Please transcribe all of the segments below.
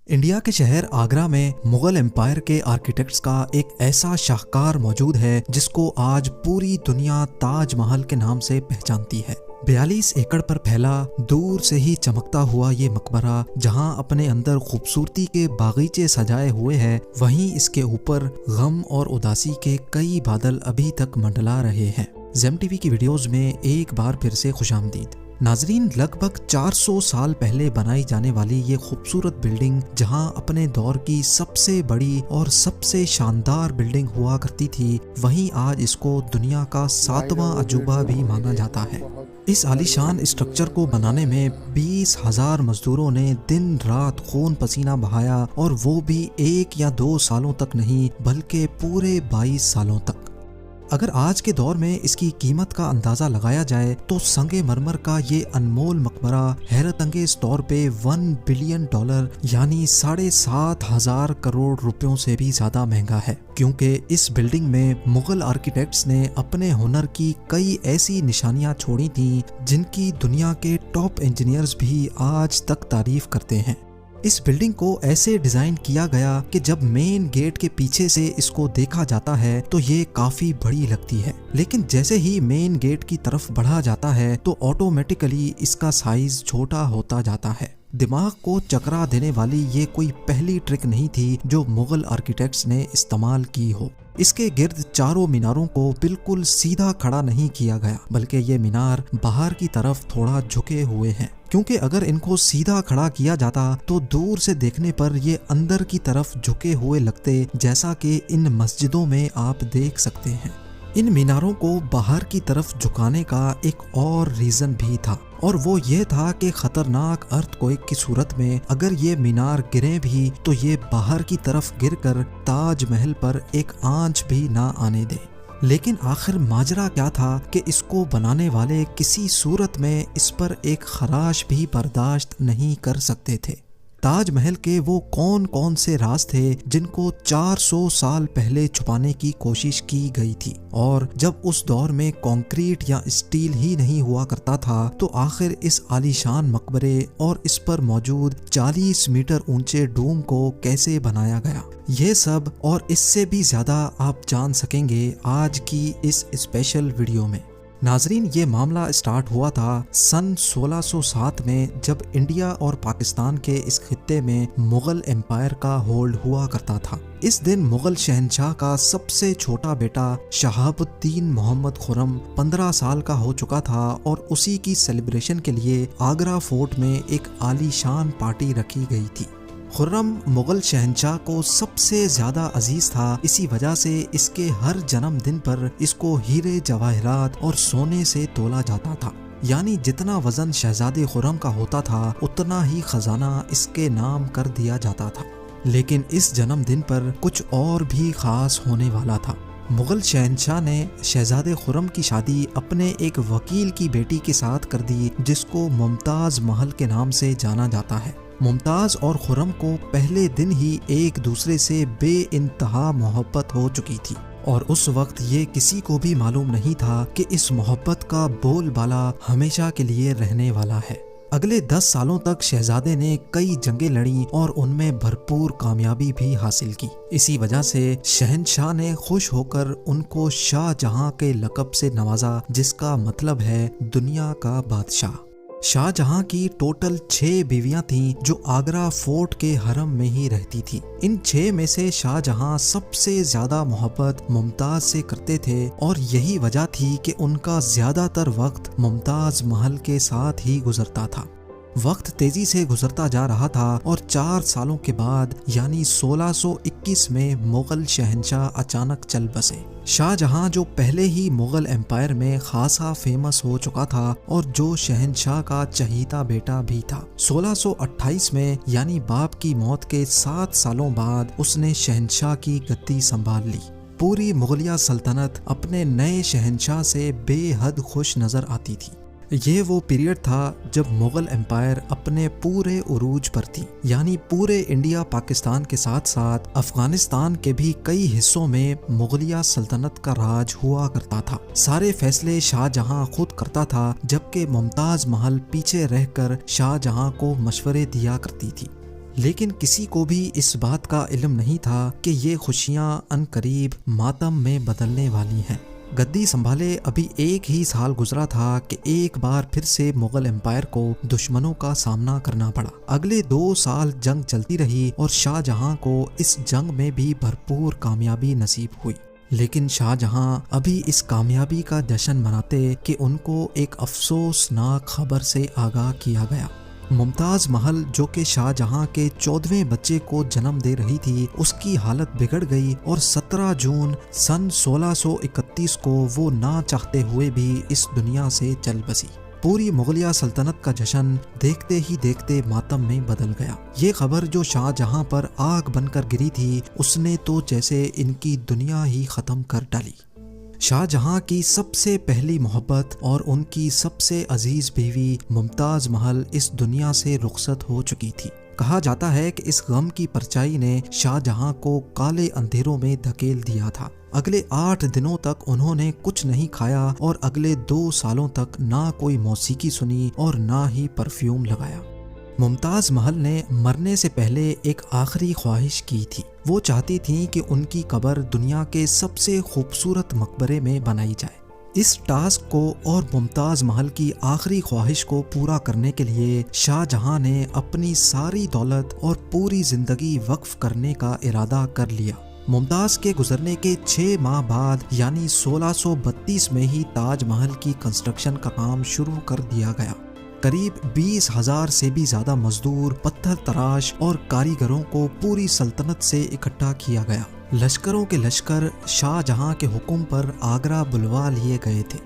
India کے شہر آگرہ میں مغل امپائر کے آرکیٹیکٹس کا ایک ایسا شاہکار موجود ہے جس کو آج پوری دنیا تاج محل کے نام سے پہچانتی ہے۔ 42 ایکڑ پر پھیلا دور سے ہی چمکتا ہوا یہ مقبرہ جہاں اپنے اندر خوبصورتی کے باغیچے سجائے ہوئے ہے، وہیں اس کے اوپر غم اور اداسی کے کئی بادل ابھی تک منڈلا رہے ہیں۔ زیم ٹی وی کی ویڈیوز میں ایک بار پھر سے خوش آمدید۔ ناظرین، لگ بھگ 400 سال پہلے بنائی جانے والی یہ خوبصورت بلڈنگ جہاں اپنے دور کی سب سے بڑی اور سب سے شاندار بلڈنگ ہوا کرتی تھی، وہیں آج اس کو دنیا کا 7واں عجوبہ بھی مانا جاتا ہے۔ اس عالیشان اسٹرکچر کو بنانے میں 20,000 مزدوروں نے دن رات خون پسینہ بہایا، اور وہ بھی 1 یا 2 سالوں تک نہیں بلکہ پورے 22 سالوں تک۔ اگر آج کے دور میں اس کی قیمت کا اندازہ لگایا جائے تو سنگ مرمر کا یہ انمول مقبرہ حیرت انگیز طور پہ $1 بلین یعنی 7,500 کروڑ روپیوں سے بھی زیادہ مہنگا ہے، کیونکہ اس بلڈنگ میں مغل آرکیٹیکٹس نے اپنے ہنر کی کئی ایسی نشانیاں چھوڑی تھیں جن کی دنیا کے ٹاپ انجینئرز بھی آج تک تعریف کرتے ہیں۔ اس بلڈنگ کو ایسے ڈیزائن کیا گیا کہ جب مین گیٹ کے پیچھے سے اس کو دیکھا جاتا ہے تو یہ کافی بڑی لگتی ہے، لیکن جیسے ہی مین گیٹ کی طرف بڑھا جاتا ہے تو آٹومیٹیکلی اس کا سائز چھوٹا ہوتا جاتا ہے۔ دماغ کو چکرا دینے والی یہ کوئی پہلی ٹرک نہیں تھی جو مغل آرکیٹیکٹس نے استعمال کی ہو۔ اس کے گرد چاروں میناروں کو بالکل سیدھا کھڑا نہیں کیا گیا، بلکہ یہ مینار باہر کی طرف تھوڑا جھکے ہوئے ہیں، کیونکہ اگر ان کو سیدھا کھڑا کیا جاتا تو دور سے دیکھنے پر یہ اندر کی طرف جھکے ہوئے لگتے، جیسا کہ ان مسجدوں میں آپ دیکھ سکتے ہیں۔ ان میناروں کو باہر کی طرف جھکانے کا ایک اور ریزن بھی تھا، اور وہ یہ تھا کہ خطرناک ارتھ کوئک کی صورت میں اگر یہ مینار گریں بھی تو یہ باہر کی طرف گر کر تاج محل پر ایک آنچ بھی نہ آنے دے۔ لیکن آخر ماجرا کیا تھا کہ اس کو بنانے والے کسی صورت میں اس پر ایک خراش بھی برداشت نہیں کر سکتے تھے۔ تاج محل کے وہ کون سے راز تھے جن کو 400 سال پہلے چھپانے کی کوشش کی گئی تھی، اور جب اس دور میں کنکریٹ یا اسٹیل ہی نہیں ہوا کرتا تھا تو آخر اس عالیشان مقبرے اور اس پر موجود 40 میٹر اونچے ڈوم کو کیسے بنایا گیا؟ یہ سب اور اس سے بھی زیادہ آپ جان سکیں گے آج کی اس اسپیشل ویڈیو میں۔ ناظرین، یہ معاملہ اسٹارٹ ہوا تھا سن 1607 میں، جب انڈیا اور پاکستان کے اس خطے میں مغل امپائر کا ہولڈ ہوا کرتا تھا۔ اس دن مغل شہنشاہ کا سب سے چھوٹا بیٹا شہاب الدین محمد خرم 15 سال کا ہو چکا تھا، اور اسی کی سیلیبریشن کے لیے آگرہ فورٹ میں ایک عالی شان پارٹی رکھی گئی تھی۔ خرم مغل شہنشاہ کو سب سے زیادہ عزیز تھا، اسی وجہ سے اس کے ہر جنم دن پر اس کو ہیرے جواہرات اور سونے سے تولا جاتا تھا، یعنی جتنا وزن شہزادے خرم کا ہوتا تھا اتنا ہی خزانہ اس کے نام کر دیا جاتا تھا۔ لیکن اس جنم دن پر کچھ اور بھی خاص ہونے والا تھا۔ مغل شہنشاہ نے شہزادے خرم کی شادی اپنے ایک وکیل کی بیٹی کے ساتھ کر دی جس کو ممتاز محل کے نام سے جانا جاتا ہے۔ ممتاز اور خرم کو پہلے دن ہی ایک دوسرے سے بے انتہا محبت ہو چکی تھی، اور اس وقت یہ کسی کو بھی معلوم نہیں تھا کہ اس محبت کا بول بالا ہمیشہ کے لیے رہنے والا ہے۔ اگلے 10 سالوں تک شہزادے نے کئی جنگیں لڑیں اور ان میں بھرپور کامیابی بھی حاصل کی۔ اسی وجہ سے شہنشاہ نے خوش ہو کر ان کو شاہ جہاں کے لقب سے نوازا، جس کا مطلب ہے دنیا کا بادشاہ۔ شاہ جہاں کی ٹوٹل 6 بیویاں تھیں جو آگرہ فورٹ کے حرم میں ہی رہتی تھی۔ ان 6 میں سے شاہ جہاں سب سے زیادہ محبت ممتاز سے کرتے تھے، اور یہی وجہ تھی کہ ان کا زیادہ تر وقت ممتاز محل کے ساتھ ہی گزرتا تھا۔ وقت تیزی سے گزرتا جا رہا تھا، اور 4 سالوں کے بعد یعنی 1621 میں مغل شہنشاہ اچانک چل بسے۔ شاہ جہاں جو پہلے ہی مغل امپائر میں خاصا فیمس ہو چکا تھا اور جو شہنشاہ کا چہیتا بیٹا بھی تھا، 1628 میں یعنی باپ کی موت کے 7 سالوں بعد اس نے شہنشاہ کی گدی سنبھال لی۔ پوری مغلیہ سلطنت اپنے نئے شہنشاہ سے بے حد خوش نظر آتی تھی۔ یہ وہ پیریڈ تھا جب مغل امپائر اپنے پورے عروج پر تھی، یعنی پورے انڈیا پاکستان کے ساتھ ساتھ افغانستان کے بھی کئی حصوں میں مغلیہ سلطنت کا راج ہوا کرتا تھا۔ سارے فیصلے شاہ جہاں خود کرتا تھا، جبکہ ممتاز محل پیچھے رہ کر شاہ جہاں کو مشورے دیا کرتی تھی۔ لیکن کسی کو بھی اس بات کا علم نہیں تھا کہ یہ خوشیاں عنقریب ماتم میں بدلنے والی ہیں۔ گدی سنبھالے ابھی ایک ہی سال گزرا تھا کہ ایک بار پھر سے مغل امپائر کو دشمنوں کا سامنا کرنا پڑا۔ اگلے 2 سال جنگ چلتی رہی اور شاہ جہاں کو اس جنگ میں بھی بھرپور کامیابی نصیب ہوئی، لیکن شاہ جہاں ابھی اس کامیابی کا جشن مناتے کہ ان کو ایک افسوسناک خبر سے آگاہ کیا گیا۔ ممتاز محل جو کہ شاہ جہاں کے 14ویں بچے کو جنم دے رہی تھی، اس کی حالت بگڑ گئی اور 17 جون سن 1631 کو وہ نہ چاہتے ہوئے بھی اس دنیا سے چل بسی۔ پوری مغلیہ سلطنت کا جشن دیکھتے ہی دیکھتے ماتم میں بدل گیا۔ یہ خبر جو شاہ جہاں پر آگ بن کر گری تھی، اس نے تو جیسے ان کی دنیا ہی ختم کر ڈالی۔ شاہ جہاں کی سب سے پہلی محبت اور ان کی سب سے عزیز بیوی ممتاز محل اس دنیا سے رخصت ہو چکی تھی۔ کہا جاتا ہے کہ اس غم کی پرچائی نے شاہ جہاں کو کالے اندھیروں میں دھکیل دیا تھا۔ اگلے 8 دنوں تک انہوں نے کچھ نہیں کھایا اور اگلے 2 سالوں تک نہ کوئی موسیقی سنی اور نہ ہی پرفیوم لگایا۔ ممتاز محل نے مرنے سے پہلے ایک آخری خواہش کی تھی۔ وہ چاہتی تھیں کہ ان کی قبر دنیا کے سب سے خوبصورت مقبرے میں بنائی جائے۔ اس ٹاسک کو اور ممتاز محل کی آخری خواہش کو پورا کرنے کے لیے شاہ جہاں نے اپنی ساری دولت اور پوری زندگی وقف کرنے کا ارادہ کر لیا۔ ممتاز کے گزرنے کے 6 ماہ بعد یعنی 1632 میں ہی تاج محل کی کنسٹرکشن کا کام شروع کر دیا گیا۔ قریب 20,000 سے بھی زیادہ مزدور، پتھر تراش اور کاریگروں کو پوری سلطنت سے اکٹھا کیا گیا۔ لشکروں کے لشکر شاہ جہاں کے حکم پر آگرہ بلوا لیے گئے تھے۔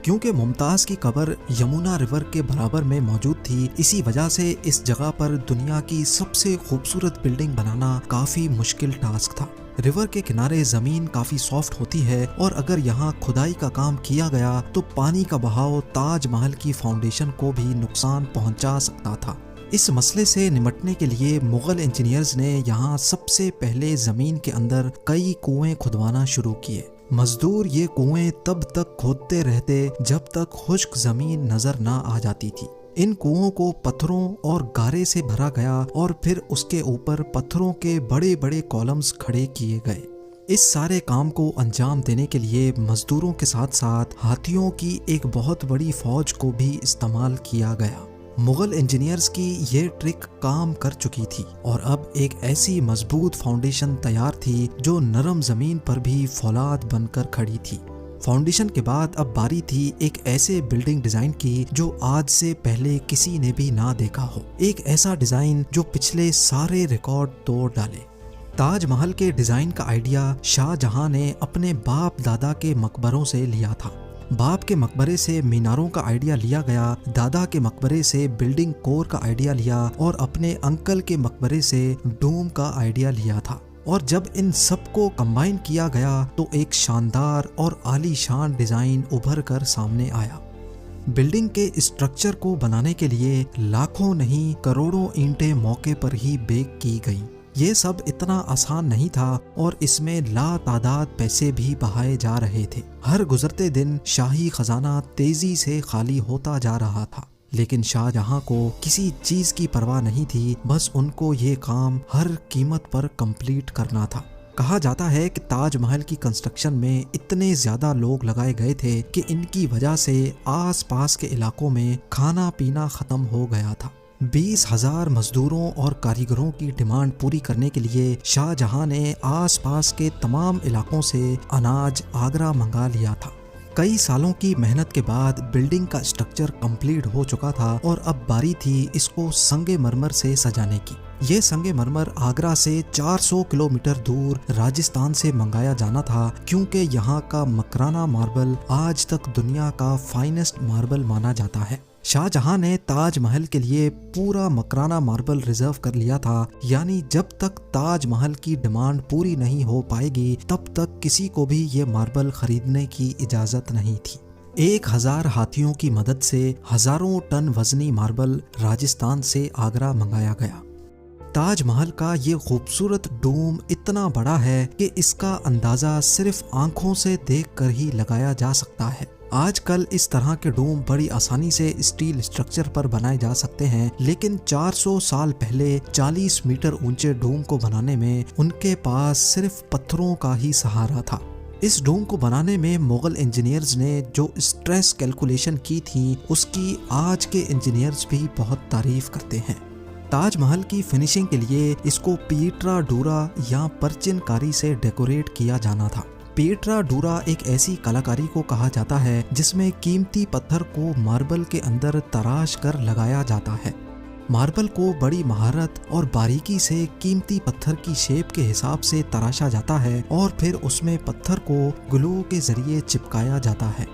کیونکہ ممتاز کی قبر یمنا ریور کے برابر میں موجود تھی، اسی وجہ سے اس جگہ پر دنیا کی سب سے خوبصورت بلڈنگ بنانا کافی مشکل ٹاسک تھا۔ ریور کے کنارے زمین کافی سافٹ ہوتی ہے اور اگر یہاں کھدائی کا کام کیا گیا تو پانی کا بہاؤ تاج محل کی فاؤنڈیشن کو بھی نقصان پہنچا سکتا تھا۔ اس مسئلے سے نمٹنے کے لیے مغل انجینئرز نے یہاں سب سے پہلے زمین کے اندر کئی کنویں کھدوانا شروع کیے۔ مزدور یہ کنویں تب تک کھودتے رہتے جب تک خشک زمین نظر نہ آ جاتی تھی۔ ان کنووں کو پتھروں اور گارے سے بھرا گیا اور پھر اس کے اوپر پتھروں کے بڑے بڑے کالمز کھڑے کیے گئے۔ اس سارے کام کو انجام دینے کے لیے مزدوروں کے ساتھ ساتھ ہاتھیوں کی ایک بہت بڑی فوج کو بھی استعمال کیا گیا۔ مغل انجینئرز کی یہ ٹرک کام کر چکی تھی اور اب ایک ایسی مضبوط فاؤنڈیشن تیار تھی جو نرم زمین پر بھی فولاد بن کر کھڑی تھی۔ فاؤنڈیشن کے بعد اب باری تھی ایک ایسے بلڈنگ ڈیزائن کی جو آج سے پہلے کسی نے بھی نہ دیکھا ہو، ایک ایسا ڈیزائن جو پچھلے سارے ریکارڈ توڑ ڈالے۔ تاج محل کے ڈیزائن کا آئیڈیا شاہ جہاں نے اپنے باپ دادا کے مقبروں سے لیا تھا۔ باپ کے مقبرے سے میناروں کا آئیڈیا لیا گیا، دادا کے مقبرے سے بلڈنگ کور کا آئیڈیا لیا اور اپنے انکل کے مقبرے سے ڈوم کا آئیڈیا لیا تھا، اور جب ان سب کو کمبائن کیا گیا تو ایک شاندار اور عالی شان ڈیزائن ابھر کر سامنے آیا۔ بلڈنگ کے اسٹرکچر کو بنانے کے لیے لاکھوں نہیں کروڑوں اینٹیں موقع پر ہی بیک کی گئیں۔ یہ سب اتنا آسان نہیں تھا اور اس میں لا تعداد پیسے بھی بہائے جا رہے تھے۔ ہر گزرتے دن شاہی خزانہ تیزی سے خالی ہوتا جا رہا تھا، لیکن شاہ جہاں کو کسی چیز کی پرواہ نہیں تھی، بس ان کو یہ کام ہر قیمت پر کمپلیٹ کرنا تھا۔ کہا جاتا ہے کہ تاج محل کی کنسٹرکشن میں اتنے زیادہ لوگ لگائے گئے تھے کہ ان کی وجہ سے آس پاس کے علاقوں میں کھانا پینا ختم ہو گیا تھا۔ 20,000 مزدوروں اور کاریگروں کی ڈیمانڈ پوری کرنے کے لیے شاہ جہاں نے آس پاس کے تمام علاقوں سے اناج آگرہ منگا لیا تھا۔ کئی سالوں کی محنت کے بعد بلڈنگ کا اسٹرکچر کمپلیٹ ہو چکا تھا اور اب باری تھی اس کو سنگ مرمر سے سجانے کی۔ یہ سنگ مرمر آگرہ سے 400 کلومیٹر دور راجستھان سے منگایا جانا تھا، کیونکہ یہاں کا مکرانہ ماربل آج تک دنیا کا فائنسٹ ماربل مانا جاتا ہے۔ شاہ جہاں نے تاج محل کے لیے پورا مکرانہ ماربل ریزرو کر لیا تھا، یعنی جب تک تاج محل کی ڈیمانڈ پوری نہیں ہو پائے گی تب تک کسی کو بھی یہ ماربل خریدنے کی اجازت نہیں تھی۔ 1000 ہاتھیوں کی مدد سے ہزاروں ٹن وزنی ماربل راجستھان سے آگرہ منگایا گیا۔ تاج محل کا یہ خوبصورت ڈوم اتنا بڑا ہے کہ اس کا اندازہ صرف آنکھوں سے دیکھ کر ہی لگایا جا سکتا ہے۔ آج کل اس طرح کے ڈوم بڑی آسانی سے اسٹیل اسٹرکچر پر بنائے جا سکتے ہیں، لیکن 400 سال پہلے 40 میٹر اونچے ڈوم کو بنانے میں ان کے پاس صرف پتھروں کا ہی سہارا تھا۔ اس ڈوم کو بنانے میں مغل انجینئرز نے جو اسٹریس کیلکولیشن کی تھی اس کی آج کے انجینئرز بھی بہت تعریف کرتے ہیں۔ تاج محل کی فنیشنگ کے لیے اس کو پیٹرا ڈورا یا پرچن کاری سے ڈیکوریٹ کیا جانا تھا۔ پیٹرا ڈورا ایک ایسی کلاکاری کو کہا جاتا ہے جس میں قیمتی پتھر کو ماربل کے اندر تراش کر لگایا جاتا ہے۔ ماربل کو بڑی مہارت اور باریکی سے قیمتی پتھر کی شیپ کے حساب سے تراشا جاتا ہے اور پھر اس میں پتھر کو گلو کے ذریعے چپکایا جاتا ہے۔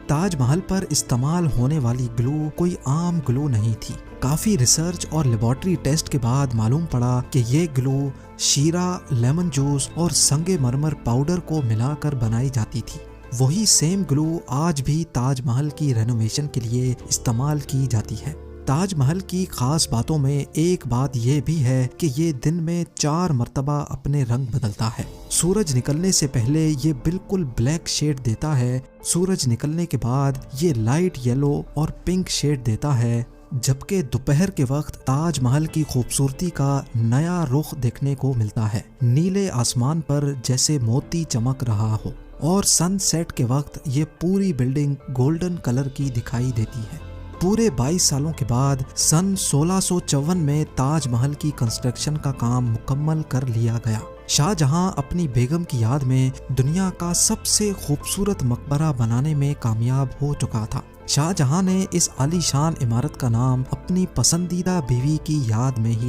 تاج محل پر استعمال ہونے والی گلو کوئی عام گلو نہیں تھی۔ کافی ریسرچ اور لیبارٹری ٹیسٹ کے بعد معلوم پڑا کہ یہ گلو شیرہ، لیمن جوس اور سنگ مرمر پاؤڈر کو ملا کر بنائی جاتی تھی۔ وہی سیم گلو آج بھی تاج محل کی رینوویشن کے لیے استعمال کی جاتی ہے۔ تاج محل کی خاص باتوں میں ایک بات یہ بھی ہے کہ یہ دن میں 4 مرتبہ اپنے رنگ بدلتا ہے۔ سورج نکلنے سے پہلے یہ بالکل بلیک شیڈ دیتا ہے، سورج نکلنے کے بعد یہ لائٹ یلو اور پنک شیڈ دیتا ہے، جبکہ دوپہر کے وقت تاج محل کی خوبصورتی کا نیا رخ دیکھنے کو ملتا ہے، نیلے آسمان پر جیسے موتی چمک رہا ہو، اور سن سیٹ کے وقت یہ پوری بلڈنگ گولڈن کلر کی دکھائی دیتی ہے۔ پورے 22 سالوں کے بعد سن 1654 میں تاج محل کی کنسٹرکشن کا کام مکمل کر لیا گیا۔ شاہ جہاں اپنی بیگم کی یاد میں دنیا کا سب سے خوبصورت مقبرہ بنانے میں کامیاب ہو چکا تھا۔ شاہ جہاں نے اس عالی شان عمارت کا نام اپنی پسندیدہ بیوی کی یاد میں ہی